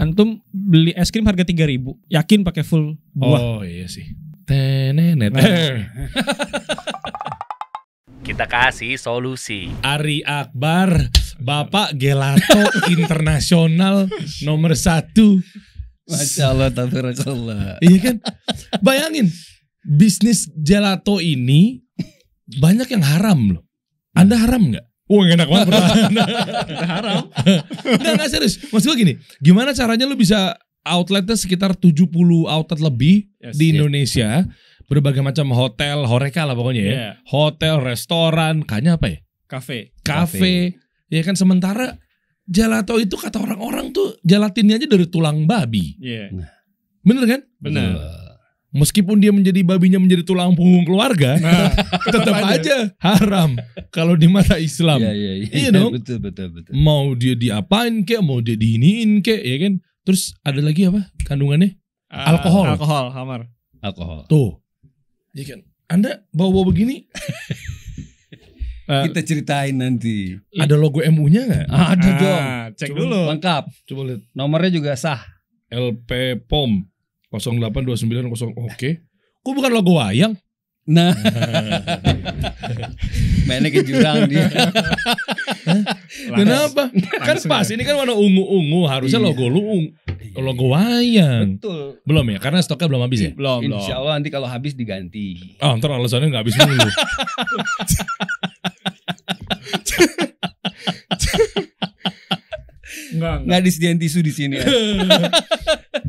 antum beli es krim harga 3.000, yakin pakai full buah. Oh iya sih. Tenenet. Kita kasih solusi. Ari Akbar, Bapak Gelato Internasional nomor 1. Masya Allah, tabarakallah. Iya kan? Bayangin, bisnis gelato ini banyak yang haram loh. Anda haram nggak? Wah, enak banget pertanyaan. Haram. Nggak serius. Maksud gue gini, gimana caranya lu bisa outletnya sekitar 70 outlet lebih di Indonesia, berbagai macam hotel, horeca lah pokoknya ya. Yeah. Hotel, restoran, kayaknya apa ya? Cafe. Ya kan, sementara gelato itu kata orang-orang tuh gelatinnya aja dari tulang babi. Iya. Bener kan? Benar. Meskipun dia menjadi babinya menjadi tulang punggung keluarga, tetap aja haram kalau di mata Islam. Iya dong. Betul. Mau dia diapain kek, mau dia diiniin kek, ya kan? Terus ada lagi apa kandungannya? Alkohol. Alkohol. Tuh. Ya kan? Anda bawa-bawa begini, Kita ceritain nanti. ada logo MU-nya nggak? Ada dong. Cek Coba dulu. Lengkap. Coba lihat. Nomornya juga sah. LP POM 082910. Oke. Kok bukan logo wayang? Nah, mainnya ke jurang dia. Kenapa? Kan pas ini kan warna ungu-ungu, harusnya Iya. logo lu logo wayang. Betul. Belum ya? Karena stoknya belum habis ya? Belum. Insya Allah nanti kalau habis diganti. Oh, ntar alasannya nggak habis mulu. Enggak. Nggak disediain tisu di sini. Ya.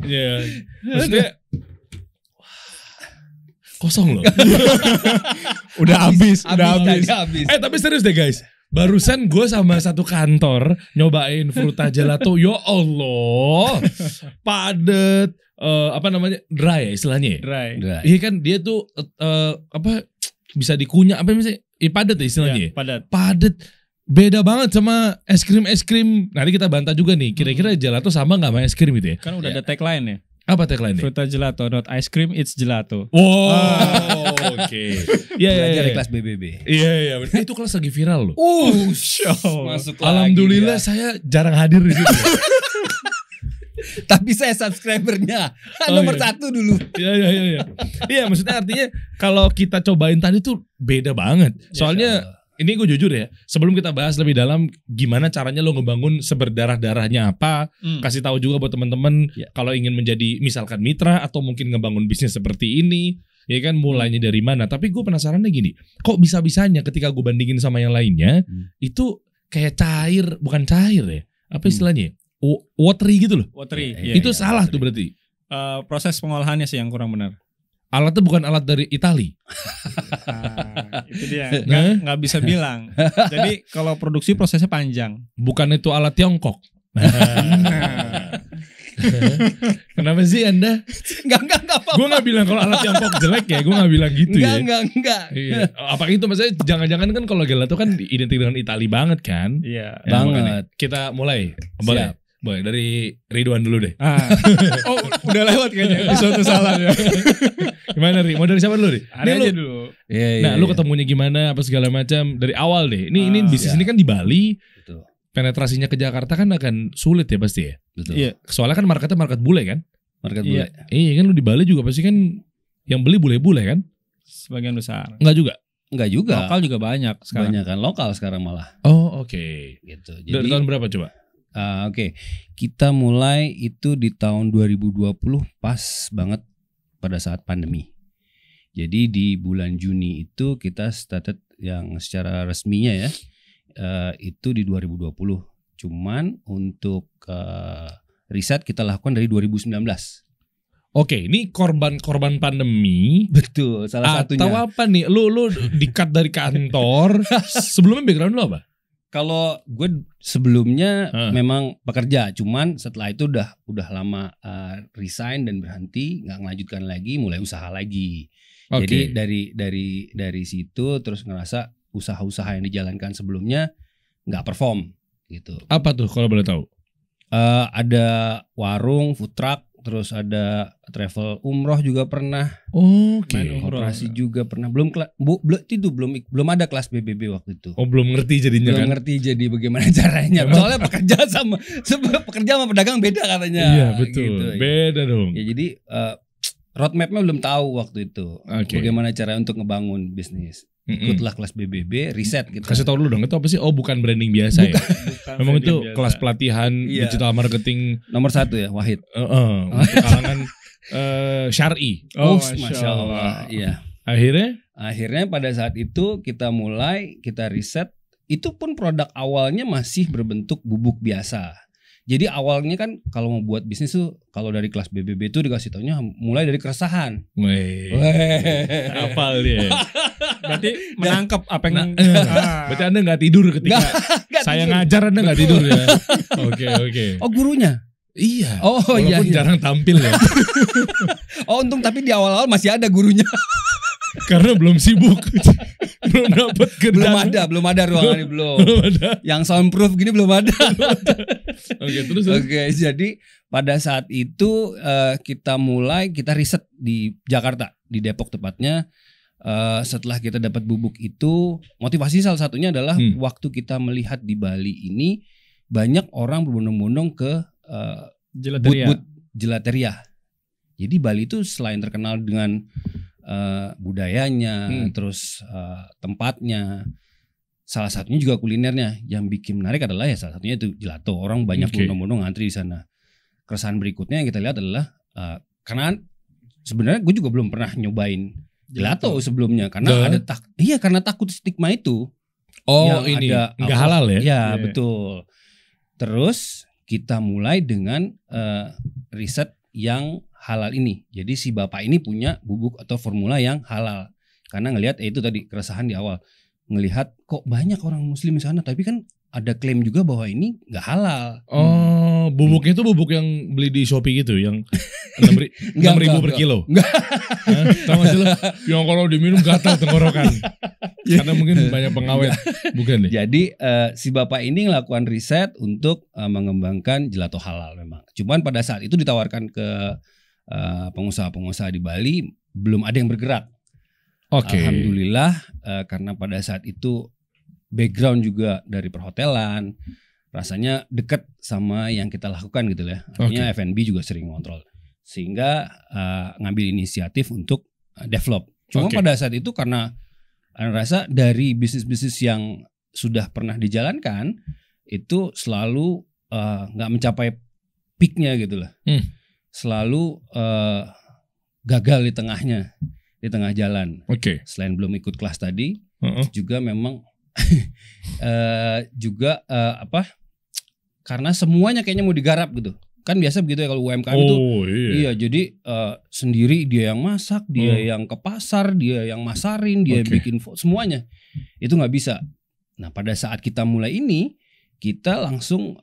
Iya. Maksudnya kosong loh. Udah habis. Tadi habis. Tapi serius deh guys. Barusan gue sama satu kantor nyobain Fruta Gelato. Ya Allah, padet. Apa namanya, dry ya istilahnya ya? Dry. Iya kan, dia tuh apa bisa dikunyah, apa misalnya, padet ya istilahnya ya? Padet. Beda banget sama es krim. Nanti kita bantah juga nih, kira-kira gelato sama gak sama es krim gitu ya? Kan udah ada tagline ya. Apa tagline-nya? Fruta Gelato, not ice cream, it's gelato. Wow, oke. Belajar di kelas BBB. Iya. Itu kelas lagi viral loh. Masuk lagi Alhamdulillah dia. saya jarang hadir di situ. Tapi saya subscribernya nomor 1 dulu. Iya. Iya, maksudnya artinya kalau kita cobain tadi tuh beda banget. Soalnya ini gue jujur ya, sebelum kita bahas lebih dalam gimana caranya lo ngebangun seberdarah-darahnya apa, kasih tahu juga buat teman-teman kalau ingin menjadi misalkan mitra atau mungkin ngebangun bisnis seperti ini, ya kan mulainya dari mana. Tapi gue penasarannya gini, kok bisa-bisanya ketika gue bandingin sama yang lainnya, itu kayak cair, bukan cair ya, apa istilahnya? Watery gitu loh. Watery. Itu salah tuh berarti. Proses pengolahannya sih yang kurang benar. Alatnya bukan alat dari Itali. Itu dia. Nggak bisa bilang. Jadi kalau produksi prosesnya panjang. Bukan itu alat Tiongkok. Kenapa sih Anda? Enggak apa-apa. Gue gak bilang kalau alat Tiongkok jelek ya. Gue gak bilang gitu ya. Enggak. Iya. Apa itu maksudnya jangan-jangan kan kalau gelato kan identik dengan Itali banget kan? Iya. Ya, banget. makanya kita mulai. Boleh. Boleh dari Ridwan dulu deh. Oh, udah lewat kayaknya episode salah ya. Gimana Ri? Mau dari siapa dulu Ri? Ada aja dulu. Nah, lu ketemunya gimana apa segala macam dari awal deh. Ini bisnis ini kan di Bali. Betul. Penetrasinya ke Jakarta kan akan sulit ya pasti ya. Betul. Iya. Soalnya kan marketnya market bule kan. Market bule. Iya kan, lu di Bali juga pasti kan yang beli bule-bule kan? Sebagian besar. Enggak juga. Enggak juga. Lokal juga banyak sekarang. Banyak kan lokal sekarang malah. Oh, oke. Gitu. Dari tahun berapa coba? Oke. Kita mulai itu di tahun 2020 pas banget pada saat pandemi. Jadi di bulan Juni itu kita started yang secara resminya ya. Itu di 2020. Cuman untuk riset kita lakukan dari 2019. Oke, ini korban pandemi. Betul, salah satunya. Atau apa nih? Lu di-cut dari kantor. Sebelumnya background lu apa? Kalau gue sebelumnya memang bekerja, cuman setelah itu udah lama resign dan berhenti, nggak melanjutkan lagi, mulai usaha lagi. Jadi dari situ terus ngerasa usaha-usaha yang dijalankan sebelumnya nggak perform gitu. Apa tuh kalau boleh tahu? Ada warung, food truck, terus ada travel umroh juga pernah, Oke. Main umroh. koperasi juga pernah. Belum ada kelas BBB waktu itu. Oh belum ngerti jadinya Belum kan? ngerti jadi bagaimana caranya. Soalnya pekerja sama pedagang beda katanya. Iya betul. Gitu, ya. Beda dong. Ya jadi roadmapnya belum tahu waktu itu. Oke. Bagaimana cara untuk ngebangun bisnis. Ikutlah kelas BBB, riset gitu. Kasih tahu dulu dong, itu apa sih? Oh bukan branding biasa ya? Bukan Memang itu branding biasa. kelas pelatihan Iya. digital marketing Nomor 1 ya, Wahid. untuk kalangan syar'i. Oh, Masya Allah. Iya. Akhirnya Pada saat itu kita riset. Itu pun produk awalnya masih berbentuk bubuk biasa. Jadi awalnya kan kalau mau buat bisnis tuh kalau dari kelas BBB itu dikasih taunya mulai dari keresahan. hafal dia. Berarti menangkap apa yang Berarti Anda nggak tidur ketika Nggak saya tidur. ngajar, Anda nggak tidur ya? Oke. Oh gurunya? Iya. Oh Walaupun iya. jarang tampil ya, Oh untung tapi di awal-awal masih ada gurunya. karena belum sibuk, belum dapat kerjaan. belum ada ruangan ini belum. Belum ada. Yang soundproof gini belum ada. Oke, terus. Oke, jadi pada saat itu kita riset di Jakarta, di Depok tepatnya. Setelah kita dapat bubuk itu, motivasi salah satunya adalah waktu kita melihat di Bali ini banyak orang berbondong-bondong ke gelateria. booth gelateria. Jadi Bali itu selain terkenal dengan budayanya, terus tempatnya, salah satunya juga kulinernya. Yang bikin menarik adalah ya salah satunya itu gelato. Orang banyak Oke. berbondong-bondong ngantri di sana. Keresahan berikutnya yang kita lihat adalah karena sebenarnya gue juga belum pernah nyobain gelato sebelumnya karena karena takut stigma itu. Oh Yang ini ada nggak halal ya? Ya Iya. betul. Terus kita mulai dengan riset yang halal ini. Jadi si bapak ini punya bubuk atau formula yang halal. Karena ngelihat itu tadi keresahan di awal. Ngelihat kok banyak orang muslim di sana tapi kan ada klaim juga bahwa ini nggak halal. Oh, bubuknya itu bubuk yang beli di Shopee gitu, yang 6.000 per kilo. Enggak. Hah? Tahu nggak sih lo? Yang kalau diminum gatal tenggorokan. Karena mungkin banyak pengawet, bukan deh? Jadi si bapak ini melakukan riset untuk mengembangkan gelato halal memang. Cuman pada saat itu ditawarkan ke pengusaha-pengusaha di Bali belum ada yang bergerak. Oke. Alhamdulillah karena pada saat itu background juga dari perhotelan, rasanya dekat sama yang kita lakukan gitu ya. Artinya F&B juga sering ngontrol. Sehingga ngambil inisiatif untuk develop. Cuma pada saat itu karena rasa dari bisnis-bisnis yang sudah pernah dijalankan itu selalu nggak mencapai peaknya gitu lah. Selalu gagal di tengahnya, di tengah jalan. Oke. Selain belum ikut kelas tadi, juga memang karena semuanya kayaknya mau digarap gitu. Kan biasa begitu ya kalau UMKM itu. Iya, jadi sendiri dia yang masak, dia yang ke pasar, dia yang masarin, dia bikin semuanya. Itu nggak bisa. Nah, pada saat kita mulai ini, kita langsung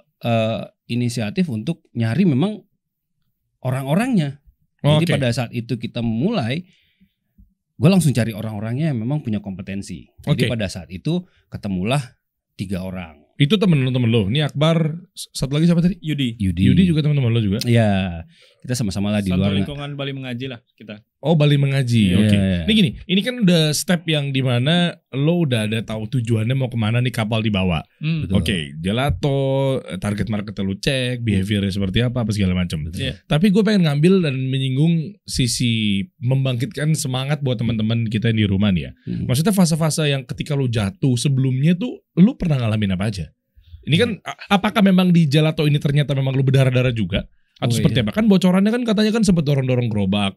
inisiatif untuk nyari memang orang-orangnya. Jadi pada saat itu kita mulai, gue langsung cari orang-orangnya yang memang punya kompetensi. Jadi pada saat itu ketemulah 3 orang. Itu temen lo. Ini Akbar, satu lagi siapa tadi? Yudi Yudi juga teman-teman lo juga? Iya, kita sama-sama lah di satu luar. lingkungan Bali mengaji lah kita. Oh, Bali mengaji. Oke. Iya. Ini gini, ini kan udah step yang dimana lo udah ada tahu tujuannya mau kemana nih kapal dibawa. Betul. Oke, gelato, target market lo cek, behaviornya seperti apa segala macam. Iya. Tapi gue pengen ngambil dan menyinggung sisi membangkitkan semangat buat teman-teman kita yang di rumah nih ya. Maksudnya fase-fase yang ketika lo jatuh sebelumnya tuh lo pernah ngalamin apa aja? Ini kan apakah memang di gelato ini ternyata memang lo berdarah-darah juga? Atau seperti apa? Kan bocorannya kan katanya kan sempat dorong-dorong gerobak.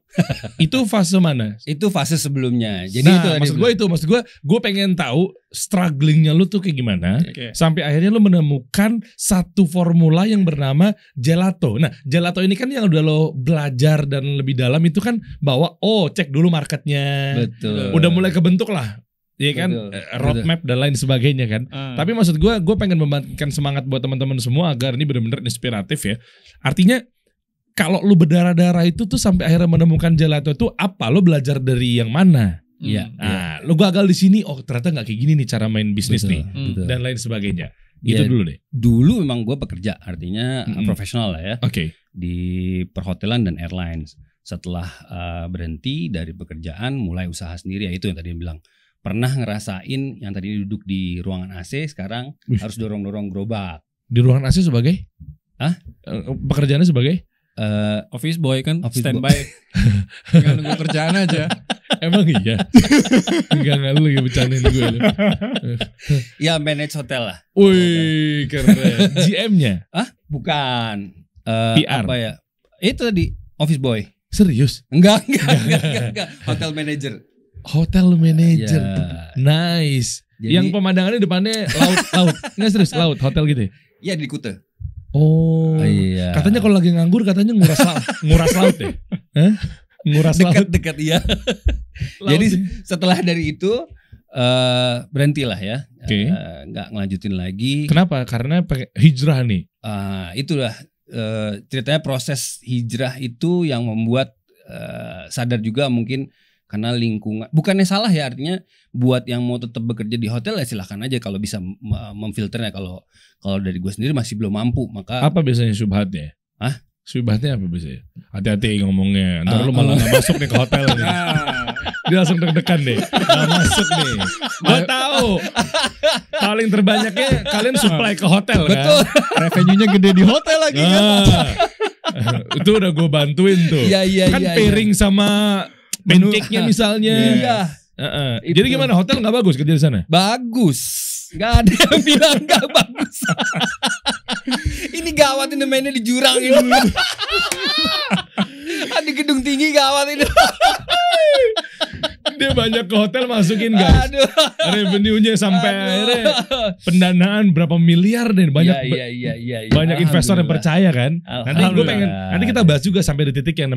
Itu fase mana? Itu fase sebelumnya. Jadi Nah, itu maksud gue pengen tahu strugglingnya lu tuh kayak gimana sampai akhirnya lu menemukan satu formula yang bernama gelato. Nah, gelato ini kan yang udah lo belajar dan lebih dalam itu kan bahwa cek dulu marketnya. Betul. Udah mulai kebentuk lah. Iya kan, roadmap dan lain sebagainya kan. Tapi maksud gue pengen membangkitkan semangat buat teman-teman semua agar ini benar-benar inspiratif ya. Artinya kalau lu berdarah-darah itu tuh sampai akhirnya menemukan gelato itu apa? Lu belajar dari yang mana? Iya. Nah, lu gagal di sini. Oh, ternyata nggak kayak gini nih cara main bisnis nih Betul. dan lain sebagainya. Gitu Ya, dulu deh. Dulu memang gue pekerja, artinya Mm-mm. profesional lah ya Oke. di perhotelan dan airlines. Setelah berhenti dari pekerjaan, mulai usaha sendiri. Ya itu yang tadi bilang. Pernah ngerasain yang tadi duduk di ruangan AC, sekarang Wih. harus dorong-dorong gerobak. Di ruangan AC sebagai? Hah? Pekerjaannya sebagai? Office boy kan Office standby. Tinggal nunggu kerjaan aja. Emang iya? Enggak lu ya bercandain gue lu. Ya manage hotel lah. Wih, keren. GM-nya? Bukan. PR. Apa ya? Itu tadi office boy. Serius? Enggak. Hotel manager. Hotel manager. Ya. Nice. Jadi- Yang pemandangannya depannya laut. Enggak serius, laut, hotel gitu ya? Iya di Kuta. Oh. Iya. Katanya kalau lagi nganggur katanya nguras laut ya? Hah? Nguras laut. Dekat-dekat iya. Laut Jadi ya? setelah dari itu berhentilah ya. Oke. Nggak ngelanjutin lagi. Kenapa? Karena hijrah nih. Itulah ceritanya proses hijrah itu yang membuat sadar juga mungkin karena lingkungan. Bukannya salah ya, artinya buat yang mau tetap bekerja di hotel ya silahkan aja kalau bisa memfilternya. Kalau dari gue sendiri masih belum mampu, maka Apa biasanya syubhatnya? Hah? Syubhatnya apa biasanya? Hati-hati ngomongnya. Ntar lu malah gak masuk nih ke hotel nih. Dia langsung deg-degan deh. Gak masuk nih. Gue tahu. Paling terbanyaknya kalian supply ke hotel kan. betul. Revenue-nya gede di hotel lagi kan. Itu udah gue bantuin tuh. Iya. Kan pairing sama pancake-nya misalnya. Iya. Itu. Jadi gimana, hotel gak bagus kerja di sana? Bagus. Gak ada yang bilang gak bagus. Ini gawat ini mainnya di jurang ini. Di gedung tinggi gawat ini. Dia banyak ke hotel masukin guys. Aduh. Revenue-nya sampai akhirnya pendanaan berapa miliar deh. Banyak Iya. banyak investor yang percaya kan. Nanti gue pengen, nanti kita bahas juga sampai di titik yang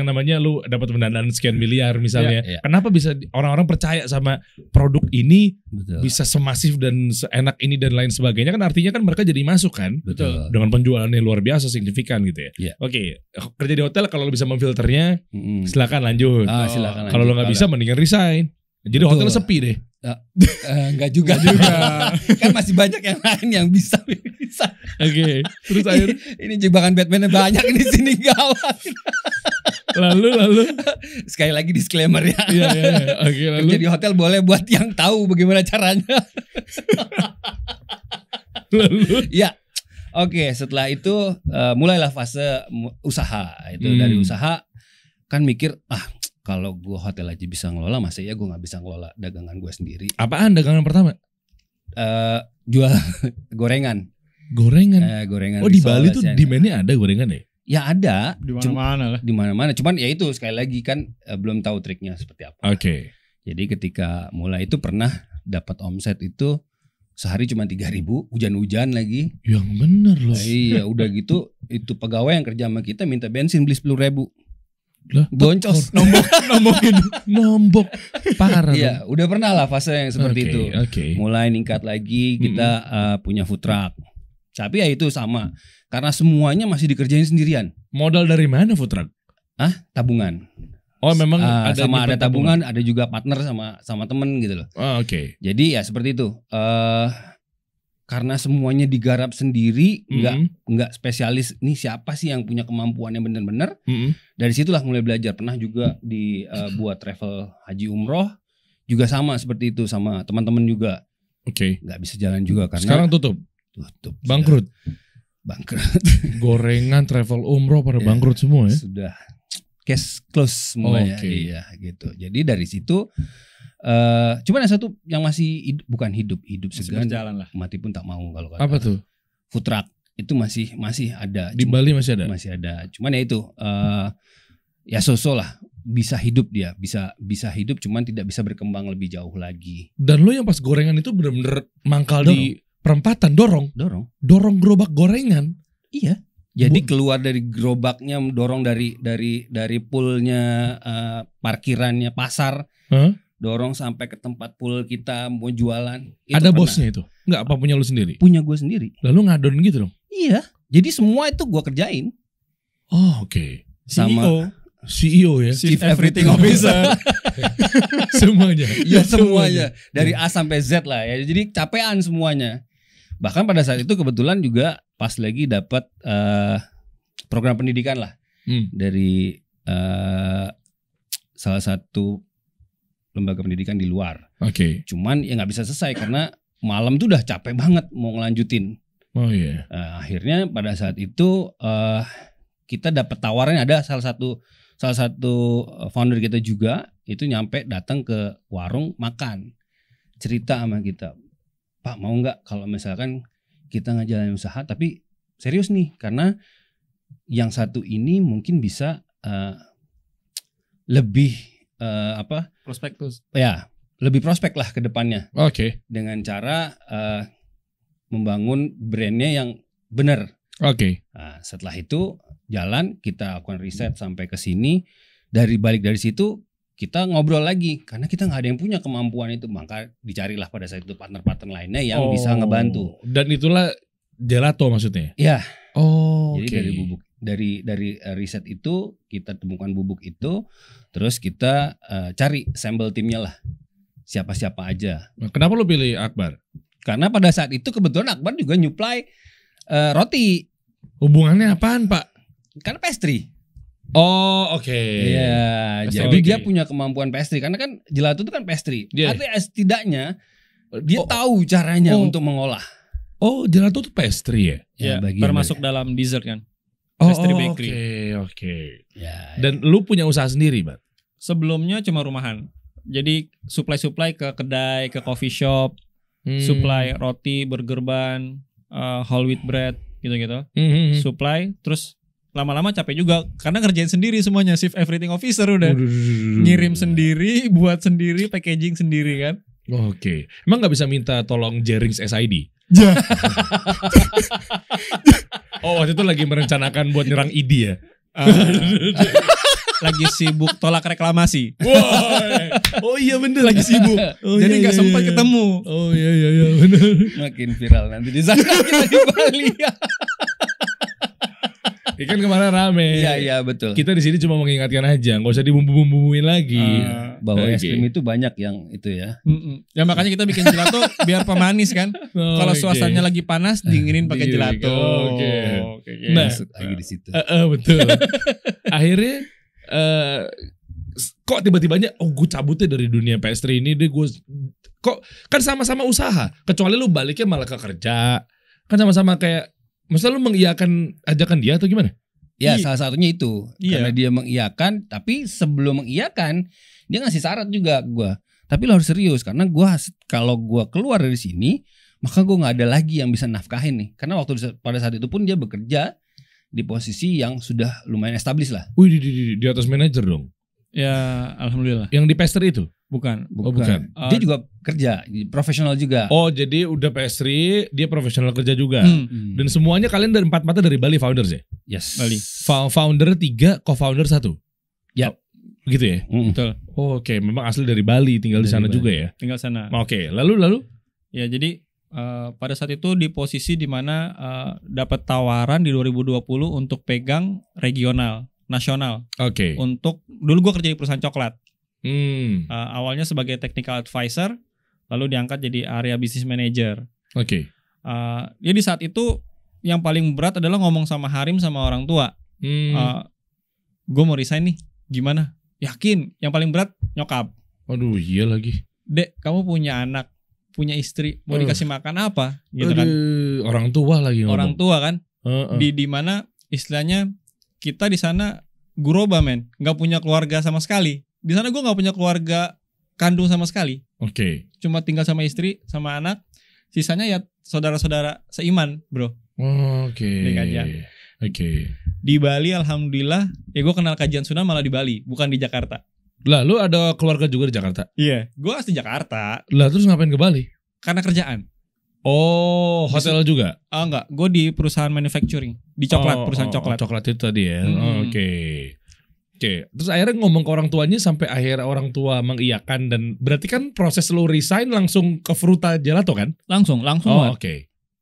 namanya lu dapat pendanaan sekian miliar misalnya. Iya. Kenapa bisa orang-orang percaya sama produk ini Betul. bisa semasif dan seenak ini dan lain sebagainya, kan artinya kan mereka jadi masuk kan. Betul. Dengan penjualannya luar biasa signifikan gitu ya. Iya. Oke, kerja di hotel kalau lu bisa memfilternya Mm-mm. silakan lanjut. Silakan. Kalau lu nggak bisa mendingan resign. Jadi Betul. hotel sepi deh. Enggak juga. Kan masih banyak yang lain yang bisa. Oke. Terus akhirnya Ini jebakan Batman banyak di sini gawat. lalu Sekali lagi disclaimer ya. iya. Oke, lalu Kerja di hotel boleh buat yang tahu bagaimana caranya. Ya. Oke, setelah itu mulailah fase usaha. Itu dari usaha kan mikir kalau gue hotel aja bisa ngelola, masa ya gue nggak bisa ngelola dagangan gue sendiri. apaan dagangan pertama? Jual gorengan. Gorengan. Gorengan. Oh, di risol, Bali tuh Asian. demand-nya ada gorengan ya? Ya ada Di mana-mana lah. di mana-mana. Cuman ya itu sekali lagi kan belum tahu triknya seperti apa. Oke. Jadi ketika mulai itu pernah dapat omset itu sehari cuma 3.000, hujan-hujan lagi. Yang bener loh. Iya, udah gitu itu pegawai yang kerja sama kita minta bensin beli 10.000. Lah, Boncos. Nombok. Parah Iya, udah pernah lah fase yang seperti itu. Oke. Mulai ningkat lagi kita punya food truck. Tapi ya itu sama. Karena semuanya masih dikerjain sendirian. Modal dari mana food truck? Tabungan. Oh, memang ada sama nyimpen ada tabungan, ada juga partner sama temen gitu loh. Oh, oke. Jadi ya seperti itu. Karena semuanya digarap sendiri, nggak spesialis. Nih siapa sih yang punya kemampuan yang benar-benar? Dari situlah mulai belajar. Pernah juga buat travel haji umroh, juga sama seperti itu sama teman-teman juga. Oke. Nggak bisa jalan juga karena Sekarang tutup. Bangkrut. Bangkrut. Gorengan, travel umroh pada Ya. bangkrut semua ya. Sudah cash close semuanya. Oke. Iya gitu. Jadi dari situ cuman yang satu yang masih bukan hidup segan, Berjalan lah. mati pun tak mau kalau kata. Apa tuh? Food truck itu masih ada. Di Bali masih ada? Masih ada. Cuman ya itu ya so-so lah. Bisa hidup dia, bisa hidup cuman tidak bisa berkembang lebih jauh lagi. Dan lo yang pas gorengan itu bener-bener mangkal di perempatan, dorong gerobak gorengan. Iya. Jadi keluar dari gerobaknya, dorong dari poolnya parkirannya pasar, dorong sampai ke tempat pool kita mau jualan. Itu Ada pernah. bosnya itu? Enggak, apa punya lo sendiri? Punya gue sendiri. Lalu ngadon gitu dong? Iya. Jadi semua itu gue kerjain. Oh, oke. Sama CEO ya? Chief Everything Officer. Semuanya. ya semuanya dari A sampai Z lah ya. Jadi capean semuanya. Bahkan pada saat itu kebetulan juga pas lagi dapat program pendidikan lah dari salah satu lembaga pendidikan di luar. Oke. Cuman ya nggak bisa selesai karena malam tuh udah capek banget mau ngelanjutin. Oh iya. Akhirnya pada saat itu kita dapat tawaran, ada salah satu founder kita juga itu nyampe datang ke warung makan, cerita sama kita, Pak mau nggak kalau misalkan kita ngejalanin usaha tapi serius nih, karena yang satu ini mungkin bisa lebih Prospektus. ya lebih prospek lah ke depannya Oke. dengan cara membangun brandnya yang benar. Oke. Nah, setelah itu jalan, kita lakukan riset sampai ke sini. Balik dari situ kita ngobrol lagi karena kita nggak ada yang punya kemampuan itu, maka dicarilah pada saat itu partner-partner lainnya yang bisa ngebantu. Dan itulah gelato maksudnya. Ya. Oh. Jadi dari bubuk, dari riset itu kita temukan bubuk itu, terus kita cari sampel timnya lah, siapa-siapa aja. Kenapa lo pilih Akbar? Karena pada saat itu kebetulan Akbar juga nyuplai roti. Hubungannya apaan, Pak? Karena pastry. Oh, oke. Iya, Pastry, jadi oke. dia punya kemampuan pastry karena kan gelato itu kan pastry. Iya. Artinya setidaknya dia tahu caranya untuk mengolah. Oh, gelato tuh pastry ya? Ya, bagian termasuk dalam dessert kan. Oh, Pastry bakery. Oke. Ya, Dan lu punya usaha sendiri, Bang? Sebelumnya cuma rumahan. Jadi supply ke kedai, ke coffee shop, supply roti, burger bun, whole wheat bread gitu-gitu. Supply, terus lama-lama capek juga karena ngerjain sendiri semuanya, chief everything officer udah. Ngirim sendiri, buat sendiri, packaging sendiri kan. Oke. Emang nggak bisa minta tolong Jerings SID? Ya. Oh, waktu itu lagi merencanakan buat nyerang ID ya? Lagi sibuk tolak reklamasi. Wah. Oh iya bener. Lagi sibuk. Jadi nggak sempat ketemu. Oh iya bener. makin viral nanti di sana kita di Bali. Ikan kemarin rame. Iya betul. Kita di sini cuma mengingatkan aja, nggak usah dibumbu-bumbuin lagi. Bahwa es Oke. krim itu banyak yang itu ya. Ya makanya kita bikin gelato biar pemanis kan. Kalau suasananya lagi panas dinginin pakai Dinginin, gelato. oke. Oke. Nah, Masuk lagi di situ. betul. Akhirnya kok tiba-tibanya gue cabutnya dari dunia pastry ini deh, gue kok kan sama-sama usaha, kecuali lu baliknya malah ke kerja, kan sama-sama kayak maksudnya lu mengiyakan ajakan dia atau gimana? Ya Iya. salah satunya itu. Iya. Karena dia mengiyakan, tapi sebelum mengiyakan dia ngasih syarat juga ke gue. Tapi lo harus serius karena kalau gue keluar dari sini, maka gue nggak ada lagi yang bisa nafkahin nih. Karena pada saat itu pun dia bekerja di posisi yang sudah lumayan established lah. Wih di atas manajer dong. Ya alhamdulillah. Yang di pastry itu? Bukan. Oh, bukan. Dia juga kerja, profesional juga. Oh jadi udah pastry, dia profesional kerja juga. Hmm. Dan semuanya kalian dari empat-empatnya dari Bali founders ya? Yes. Bali. Founder 3, co-founder 1. Ya. Gitu ya? Betul. Oh, oke, memang asli dari Bali, tinggal di Dari sana Bali. juga ya. Tinggal sana. Oke, lalu Ya jadi pada saat itu di posisi dimana dapat tawaran di 2020 untuk pegang regional, nasional. oke. Untuk dulu gue kerja di perusahaan coklat. Hmm, Awalnya sebagai technical advisor, lalu diangkat jadi area business manager. oke. Ya di saat itu yang paling berat adalah ngomong sama Harim sama orang tua. Gue mau resign nih, gimana? Yakin? Yang paling berat nyokap. Aduh, iya lagi. Dek, kamu punya anak, punya istri, mau dikasih makan apa? Gitu kan? Aduh, orang tua lagi ngomong. Orang tua kan? Heeh. Di mana istilahnya kita di sana guroba men, nggak punya keluarga sama sekali. Di sana gue nggak punya keluarga kandung sama sekali. Oke. Cuma tinggal sama istri, sama anak. Sisanya ya saudara-saudara seiman, bro. Oke. Di kajian. Oke. Di Bali alhamdulillah, ya gue kenal kajian sunnah malah di Bali, bukan di Jakarta. Lah, lu ada keluarga juga di Jakarta? Iya, gue asli Jakarta Lah, terus ngapain ke Bali? karena kerjaan. Oh, hotel juga? Enggak, gue di perusahaan manufacturing, di coklat, perusahaan coklat. Coklat itu tadi ya. Hmm. Oke. Oke, terus akhirnya ngomong ke orang tuanya sampai akhirnya orang tua mengiyakan, dan berarti kan proses lu resign langsung ke Fruta Gelato kan? Langsung Oh, banget. oke.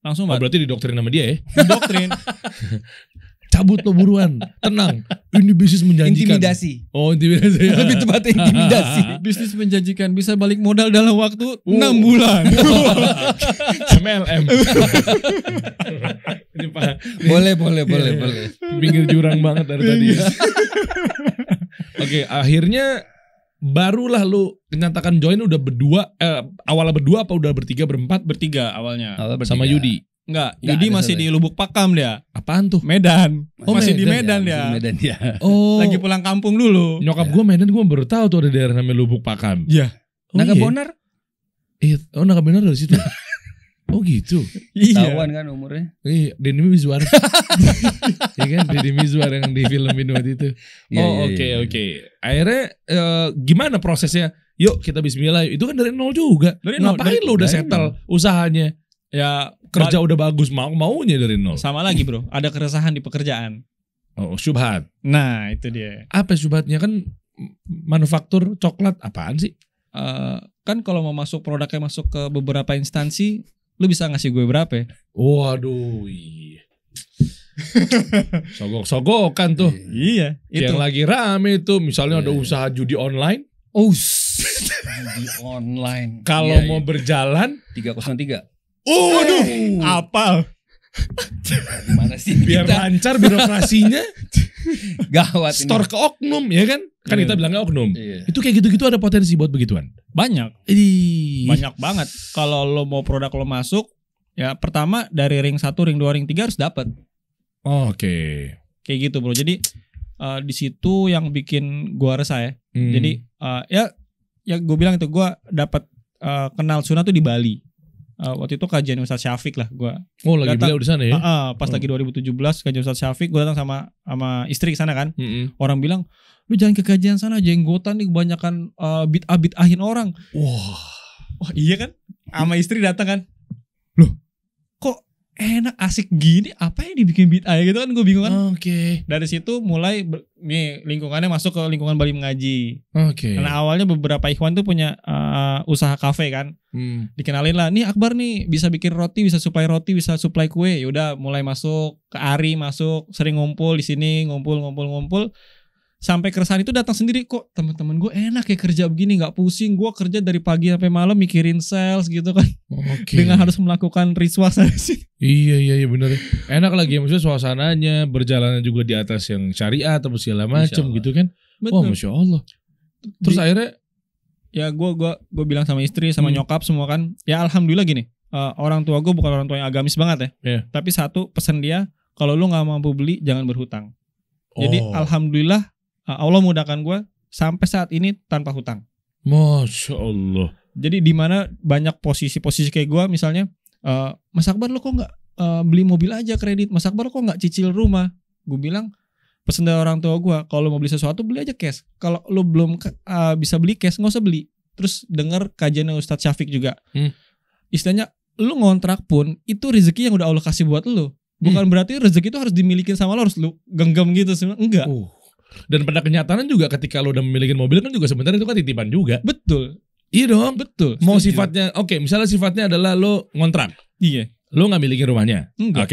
Langsung Oh, banget. berarti didoktrin sama dia ya? Doktrin. cabut lo buruan, tenang. Ini bisnis menjanjikan. Intimidasi. Oh, intimidasi. Ya. Lebih tepatnya intimidasi. Bisnis menjanjikan, bisa balik modal dalam waktu 6 bulan. MLM. Ini Pak. Boleh. Pinggir jurang banget dari tadi. Ya. Oke, akhirnya barulah lu menyatakan join udah berdua. Awalnya berdua apa udah bertiga berempat? Bertiga awalnya. Sama Yudi. Enggak, Nggak, Yudi ada masih satu. di Lubuk Pakam dia. Apaan tuh? Medan. Oh, masih di Medan. Medan dia. Medan ya. Oh, Lagi pulang kampung dulu. nyokap gue Medan, gue baru tahu tuh ada daerah namanya Lubuk Pakam. Iya. Oh, Naga iya? Bonar. Iya, oh Naga Bonar dari situ. Oh gitu. Ketahuan kan umurnya. Iya, Deddy Mizwar. Iya kan, Deddy Mizwar yang di filmin waktu itu. Iya, Oh, iya, oke. Akhirnya gimana prosesnya? Yuk kita bismillah. Itu kan dari nol juga. Dari nol, Ngapain lo udah dari settle usahanya? Ya Kerja udah bagus, maunya dari nol. sama lagi bro, ada keresahan di pekerjaan. Oh, syubhat. Nah itu dia. Apa syubhatnya? Kan manufaktur coklat apaan sih? Kan kalau mau masuk produknya masuk ke beberapa instansi, lu bisa ngasih gue berapa ya? Waduh, iya. Sogok-sogokan tuh. Iya. Itu. Yang lagi rame tuh, misalnya ada usaha judi online. Oh, di online. Kalau Iya, mau berjalan, 303. waduh, Apal. Gimana sih biar kita? lancar birokrasinya, Gawat ini. store ke oknum, ya kan? Kan kita bilangnya oknum. Iya. Itu kayak gitu-gitu ada potensi buat begituan. Banyak. Ih. Banyak banget. Kalau lo mau produk lo masuk, ya pertama dari ring 1, ring 2, ring 3 harus dapat. Oke. Kayak gitu bro. Jadi di situ yang bikin gua resah ya. Jadi ya gue bilang itu gua dapat kenal Sunnah tuh di Bali. Waktu itu kajian Ustadz Syafiq lah gue. Oh lagi datang, beliau di sana ya? Pas lagi 2017 kajian Ustadz Syafiq, gue datang sama istri ke sana kan. Mm-mm. Orang bilang, lu jangan ke kajian sana, jenggotan nih kebanyakan bid'ah-bid'ahin orang. Wah iya kan? Sama istri datang kan. Loh kok enak asik gini, apa yang dibikin bid'ah gitu kan, gue bingung kan. Oke. Dari situ mulai nih lingkungannya masuk ke lingkungan Bali Mengaji. Oke. Karena awalnya beberapa ikhwan tuh punya usaha kafe kan. Dikenalin lah, nih Akbar nih bisa bikin roti, bisa supply roti, bisa supply kue. Yaudah mulai masuk ke Ari, masuk sering ngumpul di sini, ngumpul sampai keresahan itu datang sendiri. Kok teman-teman gue enak ya kerja begini, nggak pusing. Gue kerja dari pagi sampai malam mikirin sales gitu kan. Oke. Dengan harus melakukan riswah sana sini. Iya benar. Enak lagi maksudnya suasananya, berjalannya juga di atas yang syariat atau segala macam gitu kan. Oh Masya Allah. Terus akhirnya ya gue bilang sama istri sama nyokap semua kan, ya alhamdulillah gini, orang tua gue bukan orang tua yang agamis banget ya. Yeah. Tapi satu pesan dia, kalau lu nggak mampu beli jangan berhutang. Jadi alhamdulillah Allah mudahkan gue sampai saat ini tanpa hutang. Masya Allah. Jadi di mana banyak posisi-posisi kayak gue misalnya, Mas Akbar lu kok nggak beli mobil aja kredit, Mas Akbar kok nggak cicil rumah. Gue bilang pesan dari orang tua gue, kalau mau beli sesuatu beli aja cash. Kalau lu belum bisa beli cash nggak usah beli. Terus dengar kajian Ustadz Syafiq juga. Istilahnya lu ngontrak pun itu rezeki yang udah Allah kasih buat lu. Bukan berarti rezeki itu harus dimiliki sama lo, harus lu genggam gitu sebenarnya. Enggak. Dan pada kenyataan juga ketika lo udah memiliki mobil kan juga sebenarnya itu kan titipan juga. Betul. Iya dong. Betul. Mau setuju. sifatnya, oke, misalnya sifatnya adalah lo ngontrak. Iya. Lo gak milikin rumahnya. Enggak.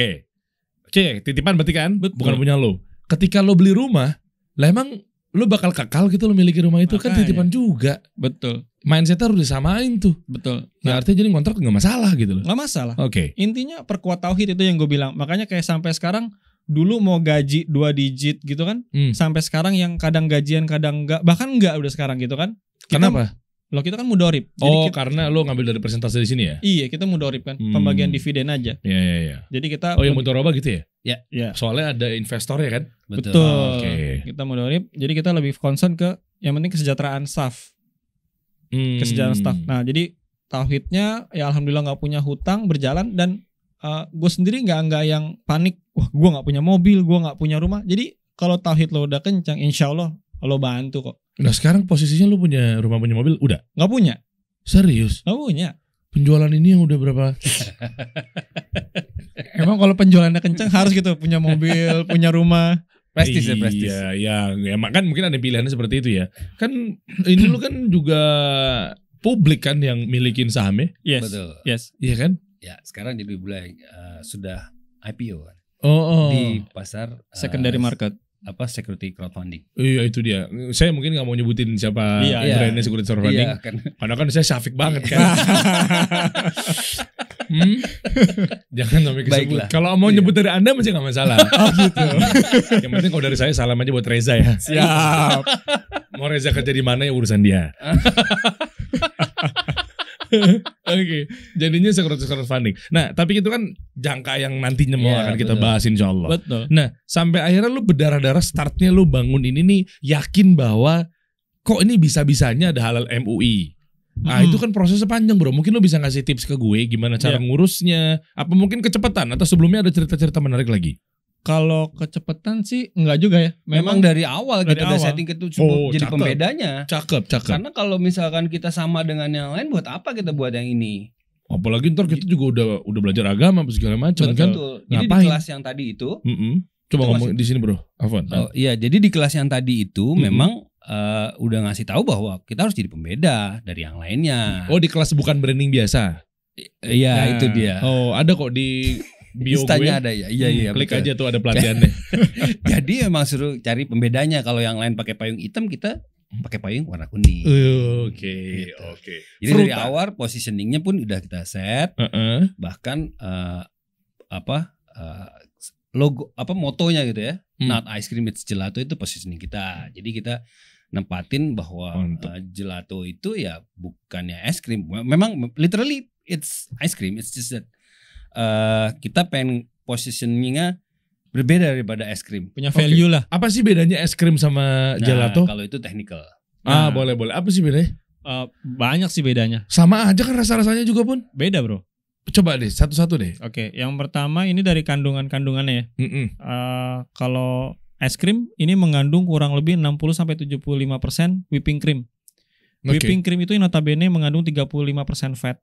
Oke, titipan berarti kan? Betul. Bukan punya lo. Ketika lo beli rumah, lah emang lo bakal kekal gitu lo miliki rumah itu. Kan Makanya. titipan juga. Betul. Mindsetnya harus disamain tuh. Betul. Nah, artinya jadi ngontrak gak masalah gitu loh. Nggak masalah. Oke. Intinya perkuat tauhid itu yang gue bilang. Makanya kayak sampai sekarang, dulu mau gaji 2 digit gitu kan, sampai sekarang yang kadang gajian kadang enggak, bahkan enggak udah sekarang gitu kan. Kenapa? Loh kita kan mudorib. Karena lo ngambil dari persentase di sini ya? Iya kita mudorib kan, pembagian dividen aja. Iya. Jadi kita Oh yang mudoroba gitu ya? Ya. Soalnya ada investor ya kan? Betul. Oke. Kita mudorib. Jadi kita lebih concern ke yang penting kesejahteraan staff. Kesejahteraan staff. Nah jadi tauhidnya ya alhamdulillah nggak punya hutang, berjalan. Dan gue sendiri nggak yang panik. Wah gue nggak punya mobil, gue nggak punya rumah. Jadi kalau tauhid lo udah kencang, insya Allah lo bantu kok. Nah sekarang posisinya lo punya rumah, punya mobil? Udah? Nggak punya. Serius? Nggak punya. Penjualan ini yang udah berapa? Emang kalau penjualannya kencang harus gitu, punya mobil, punya rumah. Prestis ya, prestis. Iya, ya kan mungkin ada pilihannya seperti itu ya. Kan ini lu kan juga publik kan yang milikin sahamnya. Yes. Betul. Yes. Iya kan? Ya, sekarang jadi mulai sudah IPO kan. di pasar secondary market. Security crowdfunding. Iya itu dia. Saya mungkin nggak mau nyebutin siapa brandnya security crowdfunding. Iya, kan. Karena kan saya Syafiq banget kan. Jangan sampai disebut. Kalau mau nyebut dari Anda masih nggak masalah. Gitu. Yang penting kalau dari saya salam aja buat Reza ya. Siap. Mau Reza kerja di mana ya urusan dia. Oke, jadinya security crowdfunding. Nah, tapi itu kan jangka yang nantinya mau akan kita bahas insya Allah. Betul. Nah, sampai akhirnya lu berdarah-darah startnya lu bangun ini nih, yakin bahwa kok ini bisa-bisanya ada halal MUI. Nah, itu kan prosesnya panjang bro. Mungkin lu bisa ngasih tips ke gue gimana cara ngurusnya. Apa mungkin kecepatan atau sebelumnya ada cerita-cerita menarik lagi? Kalau kecepatan sih enggak juga ya. Memang dari awal kita udah setting itu jadi pembedanya. Cakep. Karena kalau misalkan kita sama dengan yang lain, buat apa kita buat yang ini? Apalagi ntar kita juga udah belajar agama segala macam kan. Betul. Jadi di kelas yang tadi itu, coba ngomong di sini bro. Afwan. Oh iya, jadi di kelas yang tadi itu memang udah ngasih tahu bahwa kita harus jadi pembeda dari yang lainnya. Oh di kelas bukan branding biasa. Iya itu dia. Oh ada kok di bio gue ada ya. Iya klik betul. aja tuh ada pelatihannya. Jadi memang suruh cari pembedanya. Kalau yang lain pakai payung hitam, kita pakai payung warna kuning. Oke. Jadi dari awal positioningnya pun udah kita set. Bahkan logo motonya gitu ya. Not ice cream, it's gelato itu positioning kita. Jadi kita nempatin bahwa gelato itu ya bukannya es krim. Memang literally it's ice cream. It's just that kita pengen positioningnya berbeda daripada es krim. Punya value lah. Apa sih bedanya es krim sama gelato? Kalau itu technical. Boleh. Apa sih bedanya? Banyak sih bedanya. Sama aja kan rasa-rasanya juga pun? Beda bro. Coba deh, satu-satu deh. Oke, yang pertama ini dari kandungannya ya. Kalau es krim ini mengandung kurang lebih 60-75% whipping cream. Whipping cream itu notabene mengandung 35% fat.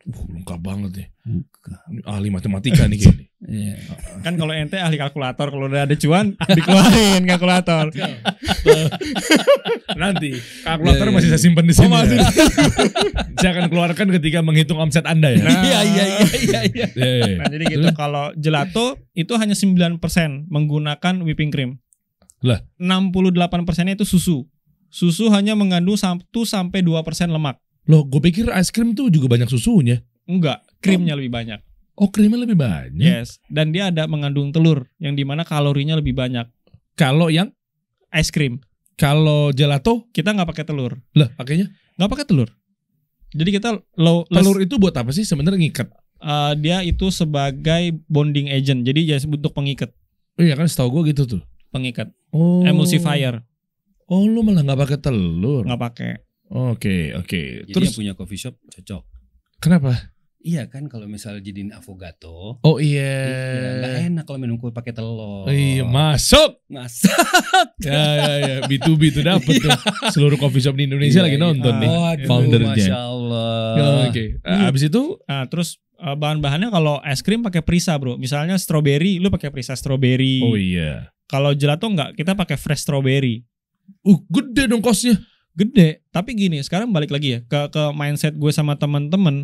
Lengkap banget ya. Ahli matematika nih kayaknya. Kan kalau ente ahli kalkulator, kalau udah ada cuan dikeluarin kalkulator. Nanti kalkulator masih saya simpan di sini. Saya akan keluarkan ketika menghitung omset Anda ya. Iya. Nah, jadi gitu. Kalau gelato itu hanya 9% menggunakan whipping cream. Lah, 68%-nya itu susu. Susu hanya mengandung 1-2% lemak. Loh, gue pikir es krim tuh juga banyak susunya. Enggak, krimnya lebih banyak. Oh, krimnya lebih banyak? Yes, dan dia ada mengandung telur, yang dimana kalorinya lebih banyak. Kalau yang es krim. Kalau gelato? Kita nggak pakai telur. Lah, pakainya? Nggak pakai telur. Jadi kita telur itu buat apa sih sebenarnya ngikat? Dia itu sebagai bonding agent, jadi ya untuk pengikat. Oh iya kan, setahu gue gitu tuh. Pengikat. Oh. Emulsifier. Oh, lu malah nggak pakai telur? Nggak pakai. Oke. Jadi Terus yang punya coffee shop cocok. Kenapa? Iya kan kalau misalnya jadiin affogato. Oh iya. Nggak enak kalau minum kue pakai telur. Iya masuk. Ya B2B itu dapet tuh. Seluruh coffee shop di Indonesia lagi nonton nih. Foundernya. Masya Allah. Oke. Abis itu, terus bahan-bahannya kalau es krim pakai perisa bro. Misalnya strawberry, lu pakai perisa strawberry. Oh iya. Kalau gelato enggak, kita pakai fresh strawberry. Gede dong kosnya. Gede, tapi gini, sekarang balik lagi ya ke mindset gue sama teman-teman.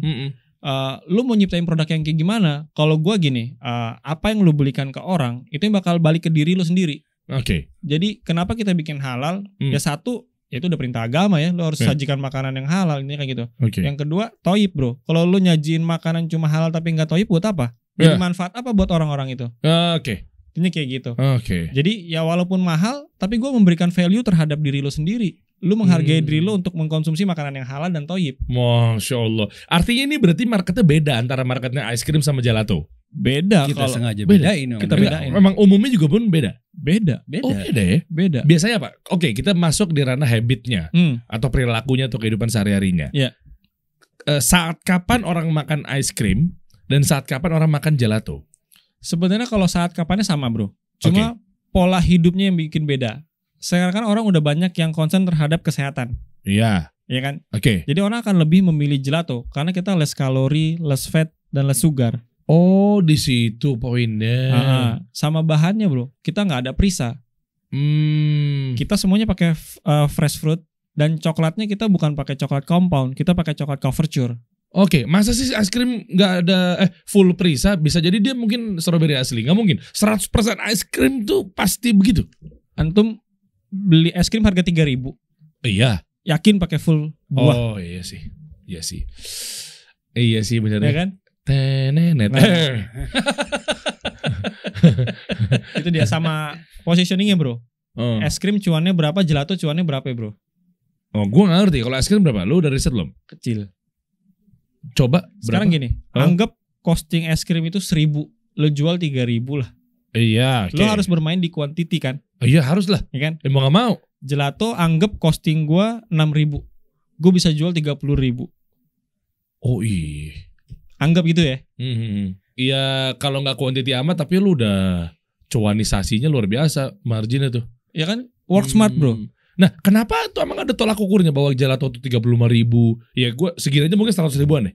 Lu mau nyiptain produk yang kayak gimana? Kalau gue gini, apa yang lu belikan ke orang itu yang bakal balik ke diri lu sendiri. Oke. Jadi kenapa kita bikin halal? Ya satu, ya itu udah perintah agama ya, lu harus sajikan makanan yang halal ini kayak gitu. Yang kedua, toib bro. Kalau lu nyajiin makanan cuma halal tapi nggak toib, buat apa? Jadi manfaat apa buat orang-orang itu? Oke. Ini kayak gitu. Oke. Jadi ya walaupun mahal, tapi gue memberikan value terhadap diri lu sendiri. Lu menghargai diri lu untuk mengkonsumsi makanan yang halal dan toyib. Masya Allah. Artinya ini berarti marketnya beda antara marketnya ice cream sama gelato. Beda. Kita sengaja bedain. Kita bedain. Memang umumnya juga pun beda. Beda. Oh beda ya. Beda. Biasanya apa? Oke, kita masuk di ranah habitnya atau perilakunya atau kehidupan sehari-harinya. Iya. Saat kapan orang makan ice cream dan saat kapan orang makan gelato? Sebenarnya kalau saat kapannya sama bro. Cuma pola hidupnya yang bikin beda. Sekarang kan orang udah banyak yang concern terhadap kesehatan. Iya. Iya kan? Oke. Jadi orang akan lebih memilih gelato karena kita less kalori, less fat, dan less sugar. Oh, di situ poinnya. Sama bahannya bro, kita nggak ada perisa. Kita semuanya pakai fresh fruit dan coklatnya kita bukan pakai coklat compound, kita pakai coklat couverture. Oke, masa sih es krim nggak ada full perisa? Bisa jadi dia mungkin strawberry asli, nggak mungkin. 100% es krim tuh pasti begitu. Antum beli es krim harga 3.000. Iya. Yakin pakai full buah? Oh iya sih, iya sih. Iya sih benar Ya kan? Tenenet. Itu dia sama positioningnya bro. Oh. Es krim cuannya berapa, gelato cuannya berapa ya bro? Oh, gue nggak ngerti. Kalau es krim berapa? Lu udah riset belum? Kecil. Coba. Sekarang berapa? gini, Oh. anggap costing es krim itu 1.000, lo jual 3.000 lah. Iya. Lo harus bermain di quantity kan? Iya harus lah. Ya kan? Emang nggak mau. Gelato anggap costing gua 6.000, gue bisa jual 30.000. Oh iya. Anggap gitu ya. Iya kalau nggak quantity amat, tapi lu udah cuanisasinya luar biasa marginnya tuh. Ya kan? Work smart bro. Nah kenapa tuh emang ada tolak ukurnya bahwa gelato tuh 35.000? Ya gue segini aja mungkin 100 ribuan ya.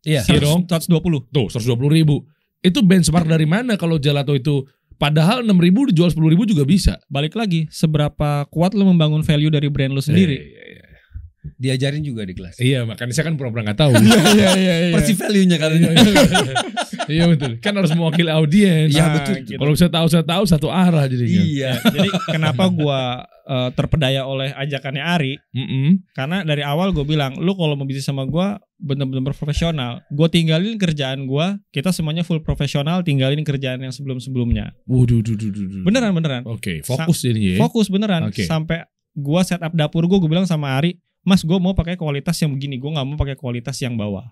Iya. Iya dong. 120. Tuh 120.000. Itu benchmark dari mana kalau gelato itu? Padahal 6.000 dijual 10.000 juga bisa. Balik lagi, seberapa kuat lo membangun value dari brand lo sendiri. Diajarin juga di kelas. Iya makanya saya kan pura-pura nggak tahu. Iya. Persi value-nya katanya. Iya betul. Kan harus mewakili audiens. Iya, Nah, betul. gitu. Kalau saya tahu satu arah jadinya. Iya. Jadi kenapa gua terpedaya oleh ajakannya Ari? Karena dari awal gue bilang, lu kalau mau bisnis sama gua bener-bener profesional. Gue tinggalin kerjaan gua, kita semuanya full profesional, tinggalin kerjaan yang sebelum-sebelumnya. Waduh. Beneran. Oke, fokus jadinya ya. Fokus beneran. Oke. Sampai gua setup dapur gue bilang sama Ari, Mas, gue mau pakai kualitas yang begini, gue nggak mau pakai kualitas yang bawah.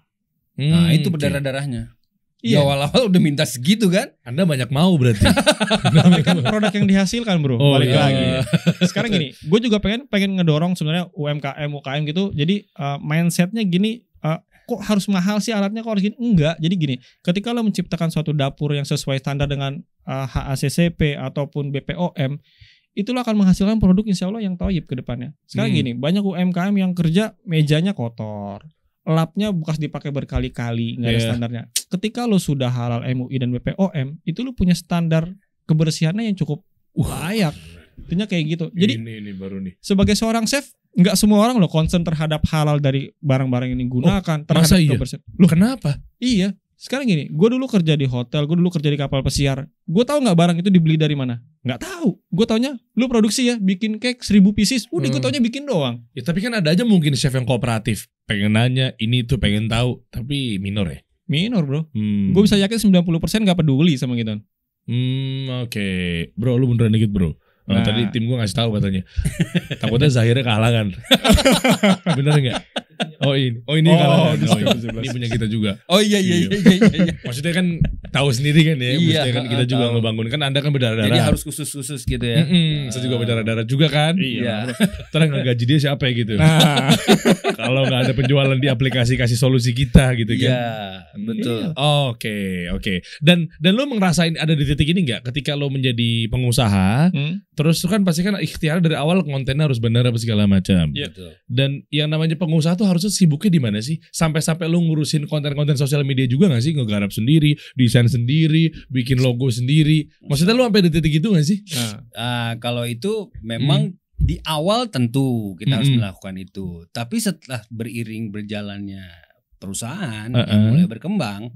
Nah, itu oke. berdarah-darahnya. Iya. Di awal-awal udah minta segitu kan? Anda banyak mau berarti. Tapi kan produk yang dihasilkan bro. Oh, Balik iya. lagi. Sekarang gini, gue juga pengen ngedorong sebenarnya UKM gitu. Jadi mindsetnya gini, kok harus mahal sih alatnya, kok harus gini? Enggak. Jadi gini, ketika lo menciptakan suatu dapur yang sesuai standar dengan HACCP ataupun BPOM, itu lo akan menghasilkan produk insya Allah yang thayyib ke depannya. Sekarang gini, banyak UMKM yang kerja mejanya kotor, lapnya bekas dipakai berkali-kali, nggak ada standarnya. Ketika lo sudah halal MUI dan BPOM, itu lo punya standar kebersihannya yang cukup layak. Intinya kayak gitu. Jadi ini baru nih. sebagai seorang chef, nggak semua orang lo concern terhadap halal dari barang-barang yang digunakan, terhadap masa iya? kebersihan. Lu kenapa? Iya. Sekarang gini, gue dulu kerja di hotel, gue dulu kerja di kapal pesiar. Gue tahu nggak barang itu dibeli dari mana? Nggak tahu. Gue taunya, lu produksi ya, bikin cake 1.000 pieces. Udah gue taunya bikin doang. Ya tapi kan ada aja mungkin chef yang kooperatif, pengen nanya ini tuh pengen tahu, tapi minor ya. Minor bro. Gue bisa yakin 90% nggak peduli sama gitu. Oke. Bro, lu beneran dikit bro. Nah. Tadi tim gue ngasih tahu katanya. Takutnya Zahirnya kalah kan. Bener nggak? Oh ini kalah. Ini punya kita juga. Oh iya. Maksudnya kan tahu sendiri kan ya. Iya, Maksudnya kan kita juga tahu. ngebangun kan Anda kan berdarah-darah. Jadi harus khusus-khusus gitu ya. Saya juga berdarah-darah juga kan. Iya. Terus nggak gaji dia siapa ya gitu. Nah, Kalau nggak ada penjualan di aplikasi kasih solusi kita gitu kan. Iya, betul. Oke. Dan lo ngerasain ada di titik ini nggak ketika lo menjadi pengusaha, terus kan pasti kan ikhtiar dari awal kontennya harus benar apa segala macam. Iya. Betul. Dan yang namanya pengusaha tuh harusnya sibuknya di mana sih? Sampai lo ngurusin konten-konten sosial media juga nggak sih? Ngegarap sendiri, desain sendiri, bikin logo sendiri. Maksudnya lo sampai di titik itu nggak sih? Kalau itu memang di awal tentu kita harus melakukan itu. Tapi setelah beriring berjalannya perusahaan yang mulai berkembang,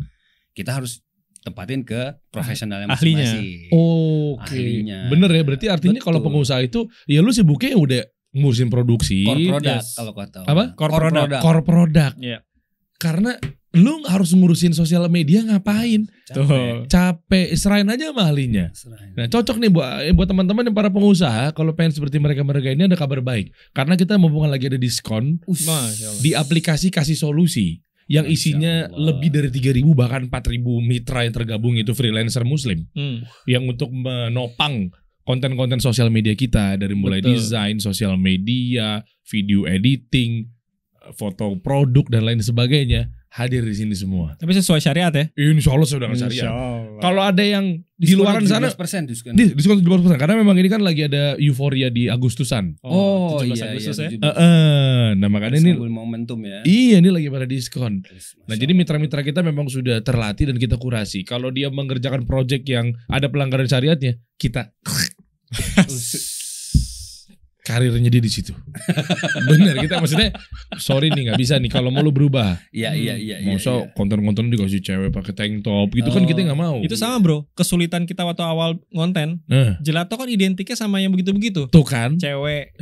kita harus tempatin ke profesionalnya ahlinya. masing-masing. Ahlinya. Bener ya, berarti artinya Betul. kalau pengusaha itu ya lu sibuknya udah ngurusin produksi. Core product Yes. kalau kata Apa? Core product. Core product. Iya. Karena lu harus ngurusin sosial media ngapain? Tuh. Capek, serahin aja sama ahlinya. Nah cocok nih buat teman-teman yang para pengusaha, kalau pengen seperti mereka ini ada kabar baik. Karena kita mumpung lagi ada diskon Masya Allah. di aplikasi Kasih Solusi yang Masya isinya Allah. lebih dari 3.000 bahkan 4.000 mitra yang tergabung itu freelancer muslim yang untuk menopang konten-konten sosial media kita dari mulai Betul. desain sosial media, video editing, foto produk dan lain sebagainya hadir di sini semua. Tapi sesuai syariat ya. Insya Allah sudah syariat. Kalau ada yang di luaran sana, 17% diskon. diskon 17% karena memang ini kan lagi ada euforia di Agustusan. Oh 17 iya, Agustus ya. 17. Nah makanya ini, Sambil momentum ya. iya ini lagi pada diskon. Nah Masya jadi mitra-mitra kita memang sudah terlatih dan kita kurasi. Kalau dia mengerjakan project yang ada pelanggaran syariatnya, kita karirnya dia di situ. Bener, kita maksudnya sorry nih nggak bisa nih kalau mau lu berubah. Iya. Masa konten-konten dikasih cewek pakai tank top gitu kan kita nggak mau. Itu sama bro, kesulitan kita waktu awal ngonten. Gelato kan identiknya sama yang begitu-begitu. Tuh kan. Cewek.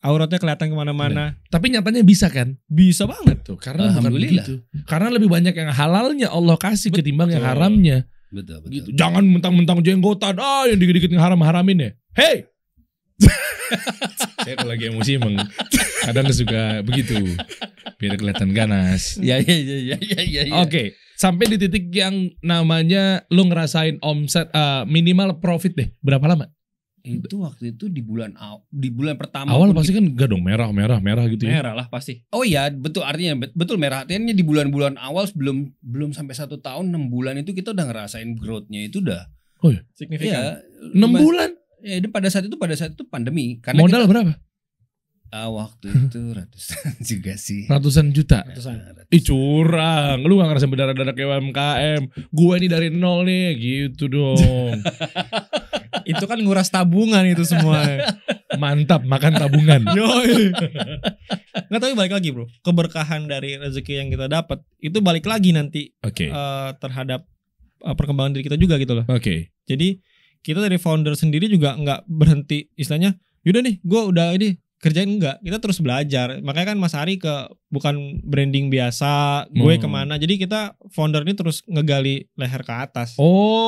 Auratnya kelihatan kemana-mana. Tapi nyatanya bisa kan? Bisa banget. Tuh, karena bukan begitu. Karena lebih banyak yang halalnya Allah kasih ketimbang yang haramnya. Betul. Gitu. Jangan mentang-mentang jenggotan, yang dikit-dikit ngeharam-haramin ya. Hey! Saya kalau lagi emosi emang kadang suka begitu. Biar kelihatan ganas. Iya. Oke, sampai di titik yang namanya lu ngerasain omset minimal profit deh. Berapa lama? Itu waktu itu di bulan pertama. Awal pasti kan enggak dong merah gitu ya. Merah lah pasti. Oh iya, betul, artinya betul merah. Artinya di bulan-bulan awal belum sampai 1 tahun, 6 bulan itu kita udah ngerasain growth-nya itu udah. Oh iya. Signifikan. Iya, 6 bulan. Ya, pada saat itu pandemi. Karena modal berapa? Waktu itu ratusan juga sih. Ratusan juta. Ratusan. Ih curang, lu gak ngerasa berdarah-darah kayak UMKM. Gue ini dari nol nih, gitu dong. Itu kan nguras tabungan itu semua. Mantap, makan tabungan. Yoi. Nggak, tapi balik lagi bro, keberkahan dari rezeki yang kita dapat itu balik lagi nanti terhadap perkembangan diri kita juga gitu loh. Jadi kita dari founder sendiri juga nggak berhenti istilahnya. Yaudah nih, gue udah ini kerjain, enggak, kita terus belajar. Makanya kan Mas Ari bukan branding biasa, gue kemana. Jadi kita founder ini terus ngegali leher ke atas.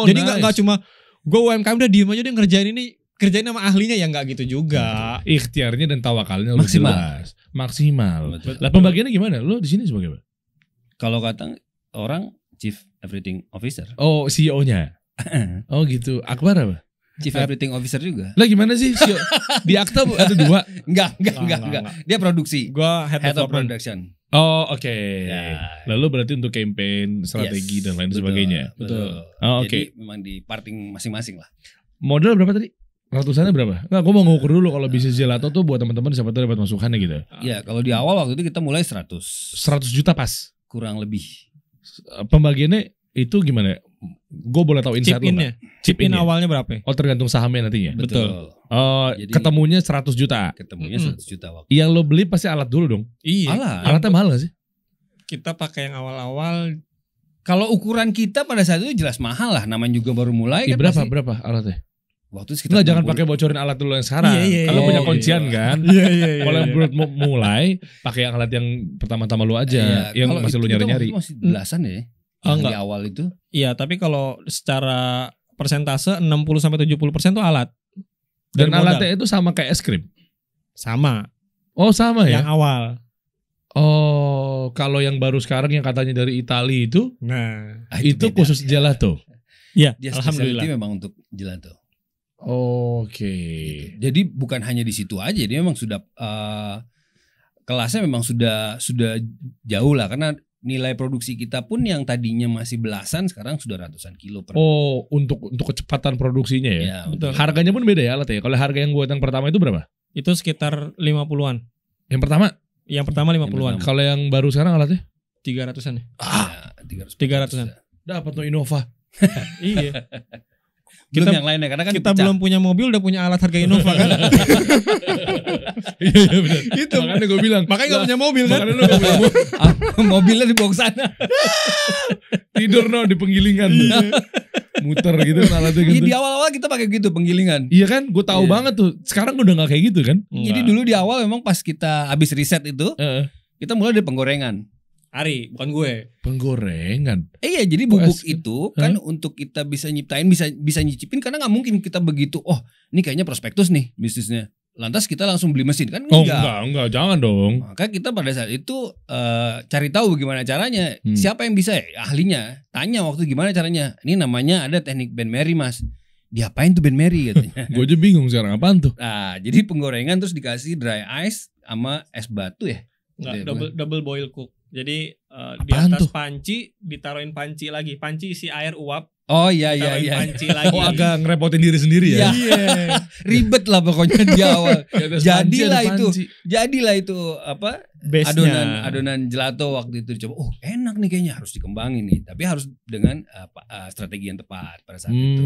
Jadi nggak cuma gue UMKM udah diem aja dia kerjain sama ahlinya, ya nggak gitu juga. Ikhtiarnya dan tawakalnya maksimal. Betul. Lah pembagiannya gimana? Lu di sini sebagai apa? Kalau kata orang Chief Everything Officer. Oh, CEO-nya. Oh gitu. Akbar apa? Chief Everything Officer juga. Lah gimana sih? Di Akta ada 2? Enggak. Dia produksi. Gua head of development. production. Oh oke. Ya. Lalu berarti untuk campaign, strategi dan lain sebagainya. Betul. Oh, Jadi memang di parting masing-masing lah. Modal berapa tadi? Ratusannya berapa? Nggak, gue mau ngukur dulu kalau bisnis gelato tuh buat teman-teman siapa tahu dapat masukannya gitu. Iya, kalau di awal waktu itu kita mulai 100 juta pas. kurang lebih. Pembagiannya itu gimana? Gue boleh tahu insight lu nggak? Chip in awalnya berapa? Oh tergantung sahamnya nantinya. Betul. Oh, Jadi, ketemunya 100 juta. Ketemunya 100 juta waktu. Yang lo beli pasti alat dulu dong. Iya. Alatnya mahal gak sih? Kita pakai yang awal-awal. Kalau ukuran kita pada saat itu jelas mahal lah, namanya juga baru mulai kan. Berapa alatnya? Waktu sekitar Enggak, jangan pakai bocorin alat dulu yang sekarang. Kalau punya kuncian kan. Iya. Kalau yang belum mulai, pakai alat yang pertama-tama lu aja, yang masih lu nyari-nyari. Itu masih belasan ya. Enggak. Di awal itu. Iya, tapi kalau secara persentase 60-70% tuh alat. Dan alatnya itu sama kayak es krim. Sama. Oh, sama ya? Yang awal. Oh, kalau yang baru sekarang yang katanya dari Italia itu, itu beda. khusus gelato. Iya, Dia alhamdulillah. specialty memang untuk gelato. Oke. Jadi bukan hanya di situ aja, dia memang sudah kelasnya memang sudah jauh lah, karena nilai produksi kita pun yang tadinya masih belasan sekarang sudah ratusan kilo per. Oh, untuk kecepatan produksinya ya. Ya, betul. Harganya pun beda ya alatnya. Kalau harga yang buat yang pertama itu berapa? Itu sekitar 50-an. Yang pertama? Yang pertama 50-an. Kalau yang baru sekarang alatnya? 300-an ya? Ya, 300-an. Dapat tuh Innova. Iya. Belum yang lainnya karena kan kita dipecah. belum punya mobil udah punya alat harga Innova kan? Iya benar. Itu Makanya gue bilang. Makanya gak punya mobil kan? Makanya lu gak punya mobil. Mobilnya dibawa ke sana. Tidur di penggilingan. Muter gitu kan alatnya Iya, gitu. di awal-awal kita pakai gitu penggilingan. Iya kan, gue tahu banget tuh. Sekarang udah gak kayak gitu kan? Jadi dulu di awal memang pas kita habis riset itu, kita mulai dari penggorengan. Ari, bukan gue. Penggorengan. Iya, jadi bubuk itu kan untuk kita bisa nyiptain, bisa nyicipin, karena nggak mungkin kita begitu. Oh, ini kayaknya prospektus nih bisnisnya. Lantas kita langsung beli mesin kan? Oh enggak, jangan dong. Maka kita pada saat itu cari tahu bagaimana caranya. Siapa yang bisa? Ahlinya. Tanya waktu gimana caranya. Ini namanya ada teknik Ben Mary, Mas. Diapain tuh Ben Mary katanya. Gue aja bingung sekarang apaan tuh. Nah, jadi penggorengan terus dikasih dry ice sama es batu ya. Enggak, double boil cook. Jadi di atas panci ditaruhin panci lagi. Panci isi air uap. Oh iya. Panci lagi. Oh agak ngerepotin diri sendiri ya. Iya. Ribet lah pokoknya di awal. Di atas panci ada panci. Jadilah itu apa? Base-nya. Adonan gelato waktu itu dicoba. Oh, enak nih kayaknya, harus dikembangin nih. Tapi harus dengan strategi yang tepat pada saat itu.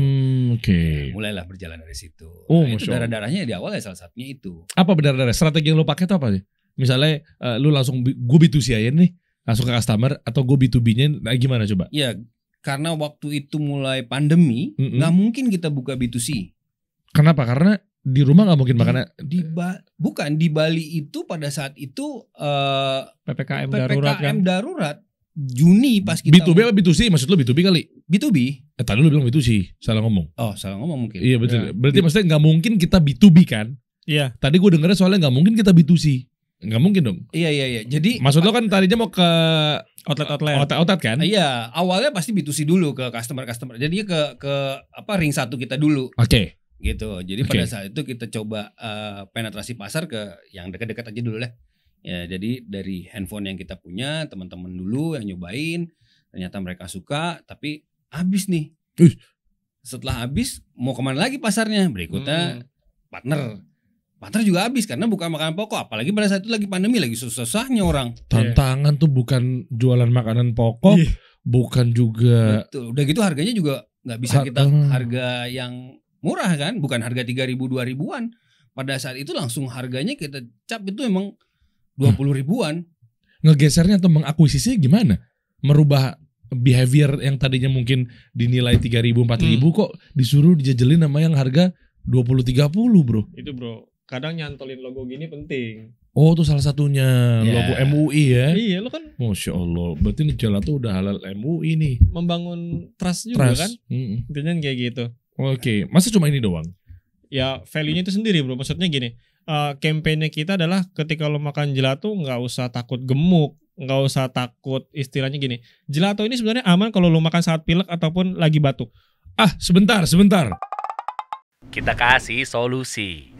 Oke. Mulailah berjalan dari situ. Oh, Nah, itu Masya Allah. darah-darahnya di awal ya salah satunya itu. Apa benar-benar strategi yang lo pakai itu apa sih? Misalnya lu langsung gue B2C aja nih, langsung ke customer, atau gue B2B-nya, nah gimana coba? Ya, karena waktu itu mulai pandemi, nggak mungkin kita buka B2C. Kenapa? Karena di rumah nggak mungkin makannya. Bukan di Bali itu pada saat itu PPKM darurat kan. darurat. Juni pas kita B2B apa B2C? Maksud lu B2B kali? B2B. Tadi lu bilang B2C, salah ngomong. Oh, salah ngomong mungkin. Iya betul. Ya. Berarti maksudnya nggak mungkin kita B2B kan? Iya. Tadi gue dengernya soalnya nggak mungkin kita B2C. Nggak mungkin dong. Iya. Jadi Maksud lo kan tadinya mau ke Outlet. outlet kan? iya, awalnya pasti B2C dulu ke customer. Jadinya ke ring 1 kita dulu Oke. gitu. Jadi Oke. pada saat itu kita coba penetrasi pasar ke yang dekat-dekat aja dulu lah. Ya, jadi dari handphone yang kita punya, teman-teman dulu yang nyobain, ternyata mereka suka, tapi habis nih. Setelah habis mau kemana lagi pasarnya? Berikutnya partner juga habis karena bukan makanan pokok. Apalagi pada saat itu lagi pandemi, lagi susah-susahnya orang. Tantangan tuh bukan jualan makanan pokok, bukan juga. Betul. Udah gitu harganya juga nggak bisa kita harga yang murah kan, bukan harga 3.000 2.000-an. Pada saat itu langsung harganya kita cap itu emang 20 ribuan. Ngegesernya atau mengakuisisinya gimana? Merubah behavior yang tadinya mungkin dinilai 3.000 4.000 kok disuruh dijajelin sama yang harga 20-30 bro. Itu bro. Kadang nyantolin logo gini penting. Oh itu salah satunya logo MUI ya. Iya, lu kan Masya Allah. Berarti ini gelato udah halal MUI nih. membangun trust juga kan. Intinya kayak gitu. Oke. Masa cuma ini doang? Ya value-nya itu sendiri bro. Maksudnya gini, campaign-nya kita adalah ketika lo makan gelato nggak usah takut gemuk, nggak usah takut, istilahnya gini, gelato ini sebenarnya aman kalau lo makan saat pilek ataupun lagi batuk. Sebentar. Kita kasih solusi.